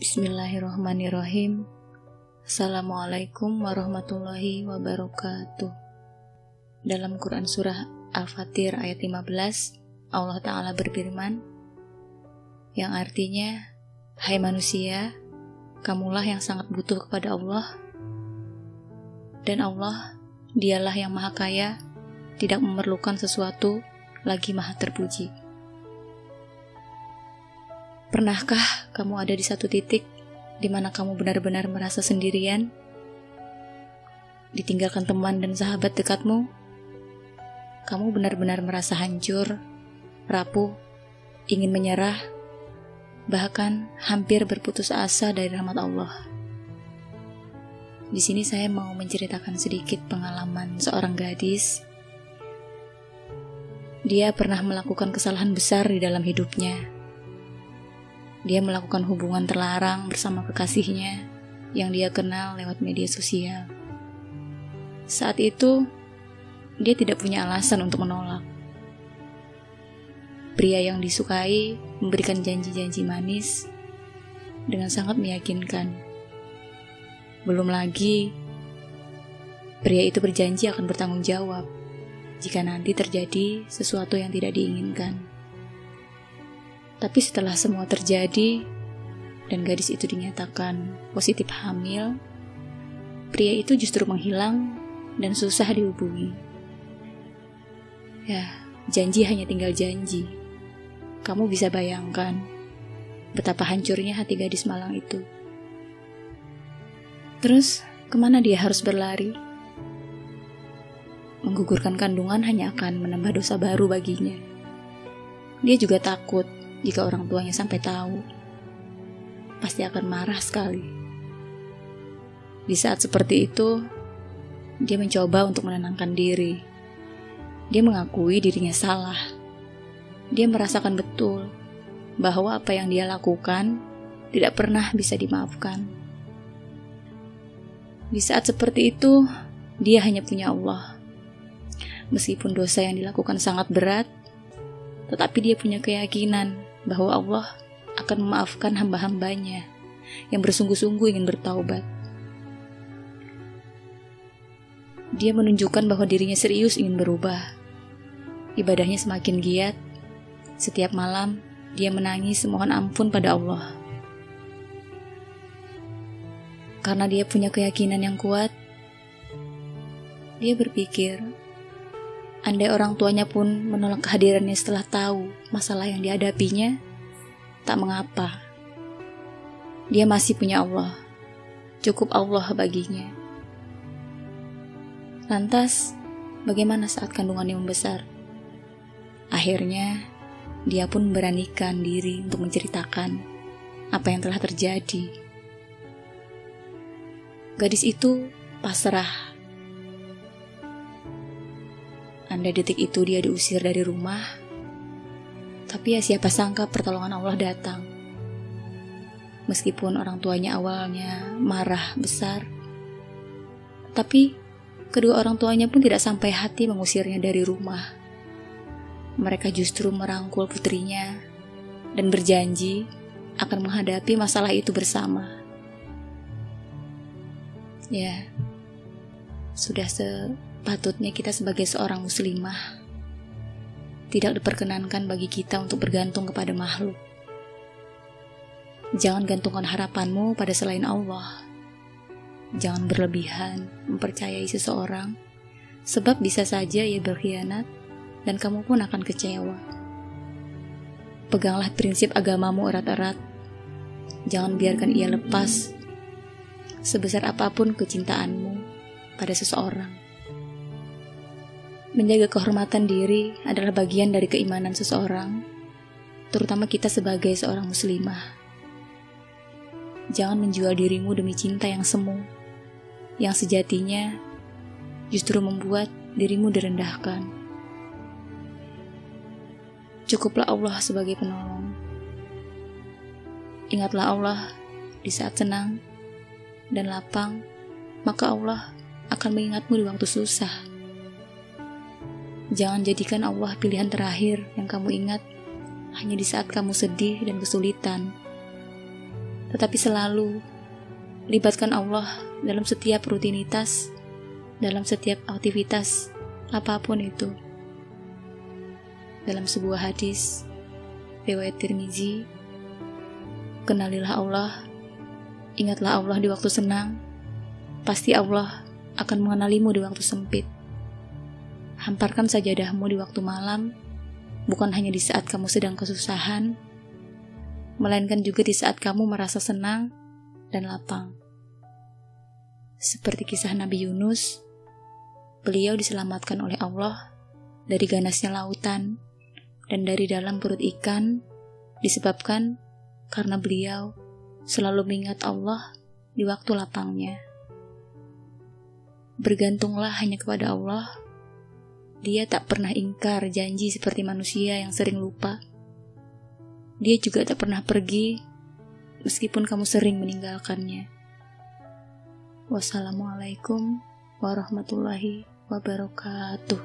Bismillahirrahmanirrahim. Assalamualaikum warahmatullahi wabarakatuh. Dalam Quran Surah Al-Fatir ayat 15, Allah Ta'ala berfirman, yang artinya, hai manusia, kamulah yang sangat butuh kepada Allah, dan Allah, dialah yang maha kaya, tidak memerlukan sesuatu, lagi maha terpuji. Pernahkah kamu ada di satu titik di mana kamu benar-benar merasa sendirian, ditinggalkan teman dan sahabat dekatmu? Kamu benar-benar merasa hancur, rapuh, ingin menyerah, bahkan hampir berputus asa dari rahmat Allah. Di sini saya mau menceritakan sedikit pengalaman seorang gadis. Dia pernah melakukan kesalahan besar di dalam hidupnya. Dia melakukan hubungan terlarang bersama kekasihnya yang dia kenal lewat media sosial. Saat itu, dia tidak punya alasan untuk menolak. Pria yang disukai memberikan janji-janji manis dengan sangat meyakinkan. Belum lagi, pria itu berjanji akan bertanggung jawab jika nanti terjadi sesuatu yang tidak diinginkan. Tapi setelah semua terjadi dan gadis itu dinyatakan positif hamil, pria itu justru menghilang dan susah dihubungi. Ya, janji hanya tinggal janji. Kamu bisa bayangkan betapa hancurnya hati gadis malang itu. Terus, kemana dia harus berlari? Menggugurkan kandungan hanya akan menambah dosa baru baginya. Dia juga takut jika orang tuanya sampai tahu, pasti akan marah sekali. Di saat seperti itu, dia mencoba untuk menenangkan diri. Dia mengakui dirinya salah. Dia merasakan betul bahwa apa yang dia lakukan tidak pernah bisa dimaafkan. Di saat seperti itu, dia hanya punya Allah. Meskipun dosa yang dilakukan sangat berat, tetapi dia punya keyakinan bahwa Allah akan memaafkan hamba-hambanya yang bersungguh-sungguh ingin bertaubat. Dia menunjukkan bahwa dirinya serius ingin berubah. Ibadahnya semakin giat. Setiap malam, dia menangis mohon ampun pada Allah. Karena dia punya keyakinan yang kuat, dia berpikir, andai orang tuanya pun menolak kehadirannya setelah tahu masalah yang dihadapinya, tak mengapa. Dia masih punya Allah. Cukup Allah baginya. Lantas, bagaimana saat kandungannya membesar? Akhirnya, dia pun memberanikan diri untuk menceritakan apa yang telah terjadi. Gadis itu pasrah. Andai detik itu dia diusir dari rumah, tapi ya siapa sangka pertolongan Allah datang. Meskipun orang tuanya awalnya marah besar, tapi kedua orang tuanya pun tidak sampai hati mengusirnya dari rumah. Mereka justru merangkul putrinya dan berjanji akan menghadapi masalah itu bersama. Ya, sudah sepatutnya kita sebagai seorang muslimah tidak diperkenankan bagi kita untuk bergantung kepada makhluk. Jangan gantungkan harapanmu pada selain Allah. Jangan berlebihan mempercayai seseorang, sebab bisa saja ia berkhianat dan kamu pun akan kecewa. Peganglah prinsip agamamu erat-erat. Jangan biarkan ia lepas, sebesar apapun kecintaanmu pada seseorang. Menjaga kehormatan diri adalah bagian dari keimanan seseorang, terutama kita sebagai seorang muslimah. Jangan menjual dirimu demi cinta yang semu, yang sejatinya justru membuat dirimu direndahkan. Cukuplah Allah sebagai penolong. Ingatlah Allah di saat senang dan lapang, maka Allah akan mengingatmu di waktu susah. Jangan jadikan Allah pilihan terakhir yang kamu ingat hanya di saat kamu sedih dan kesulitan. tetapi selalu libatkan Allah dalam setiap rutinitas, dalam setiap aktivitas, apapun itu. Dalam sebuah hadis riwayat Tirmizi, kenalilah Allah, ingatlah Allah di waktu senang, pasti Allah akan mengenalimu di waktu sempit. Hamparkan sajadahmu di waktu malam, bukan hanya di saat kamu sedang kesusahan, melainkan juga di saat kamu merasa senang dan lapang. Seperti kisah Nabi Yunus, beliau diselamatkan oleh Allah dari ganasnya lautan dan dari dalam perut ikan, disebabkan karena beliau selalu mengingat Allah di waktu lapangnya. Bergantunglah hanya kepada Allah. Dia tak pernah ingkar janji seperti manusia yang sering lupa. Dia juga tak pernah pergi meskipun kamu sering meninggalkannya. Wassalamualaikum warahmatullahi wabarakatuh.